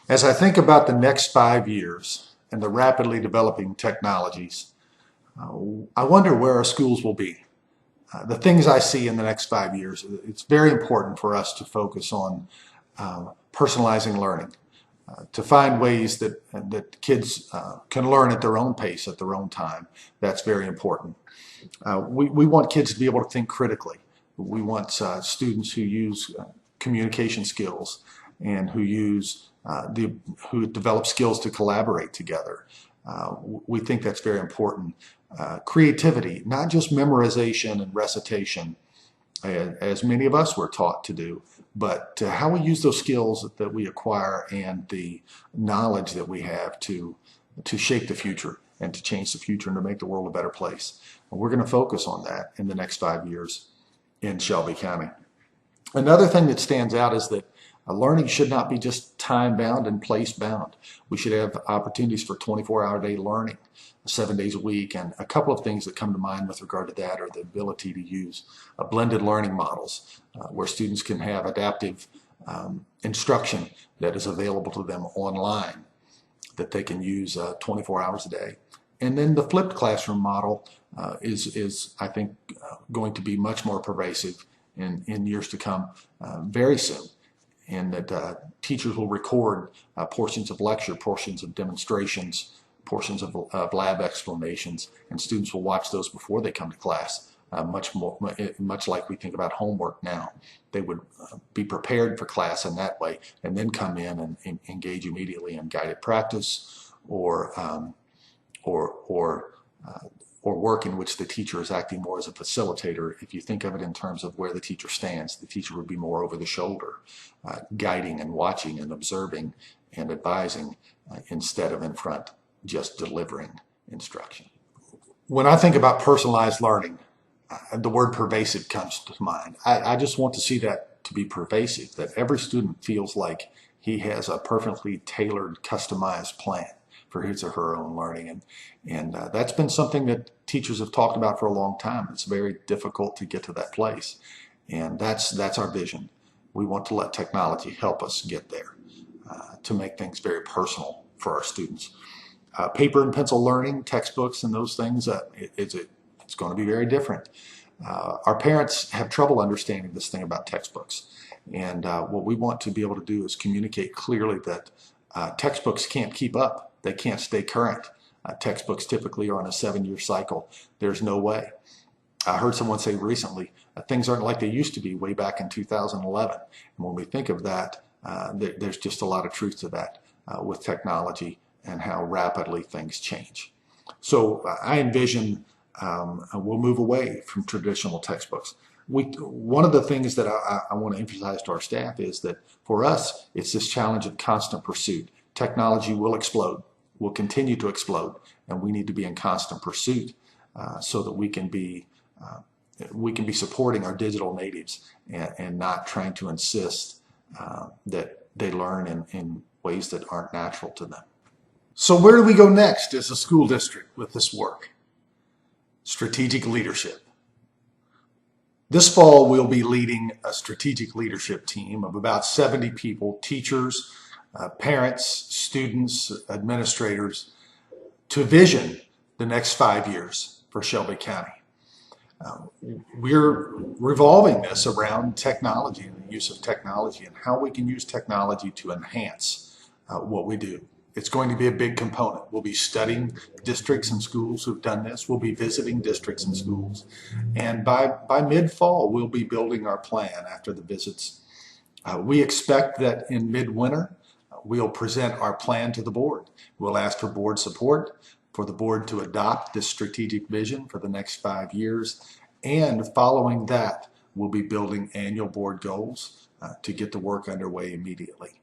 As I think about the next 5 years and the rapidly developing technologies, I wonder where our schools will be. The things I see in the next 5 years, it's very important for us to focus on personalizing learning, to find ways that kids can learn at their own pace, at their own time. That's very important. We want kids to be able to think critically. We want students who use communication skills and who develop skills to collaborate together. We think that's very important. Creativity, not just memorization and recitation, as many of us were taught to do, but how we use those skills that we acquire and the knowledge that we have to shape the future and to change the future and to make the world a better place. And we're going to focus on that in the next 5 years in Shelby County. Another thing that stands out is that learning should not be just time-bound and place-bound. We should have opportunities for 24-hour-a-day learning, 7 days a week, and a couple of things that come to mind with regard to that are the ability to use blended learning models where students can have adaptive instruction that is available to them online that they can use 24 hours a day. And then the flipped classroom model is I think, going to be much more pervasive in years to come very soon. And that teachers will record portions of lecture, portions of demonstrations, portions of lab explanations, and students will watch those before they come to class, much like we think about homework now. They would be prepared for class in that way, and then come in and engage immediately in guided practice or work in which the teacher is acting more as a facilitator. If you think of it in terms of where the teacher stands, the teacher would be more over the shoulder, guiding and watching and observing and advising instead of in front, just delivering instruction. When I think about personalized learning, the word pervasive comes to mind. I just want to see that to be pervasive, that every student feels like he has a perfectly tailored, customized plan for his or her own learning. And that's been something that teachers have talked about for a long time. It's very difficult to get to that place. And that's our vision. We want to let technology help us get there, to make things very personal for our students. Paper and pencil learning, textbooks and those things, it's going to be very different. Our parents have trouble understanding this thing about textbooks. And what we want to be able to do is communicate clearly that textbooks can't keep up. They can't stay current. Textbooks typically are on a 7-year cycle. There's no way. I heard someone say recently, things aren't like they used to be way back in 2011. And when we think of that, there's just a lot of truth to that with technology and how rapidly things change. So I envision we'll move away from traditional textbooks. One of the things that I want to emphasize to our staff is that for us, it's this challenge of constant pursuit. Technology will explode, will continue to explode, and we need to be in constant pursuit so that we can be supporting our digital natives and not trying to insist that they learn in ways that aren't natural to them. So where do we go next as a school district with this work? Strategic leadership. This fall, we'll be leading a strategic leadership team of about 70 people, teachers, parents, students, administrators, to vision the next 5 years for Shelby County. We're revolving this around technology and the use of technology and how we can use technology to enhance what we do. It's going to be a big component. We'll be studying districts and schools who've done this. We'll be visiting districts and schools. And by mid-fall, we'll be building our plan after the visits. We expect that in midwinter, we'll present our plan to the board. We'll ask for board support for the board to adopt this strategic vision for the next 5 years. And following that, we'll be building annual board goals to get the work underway immediately.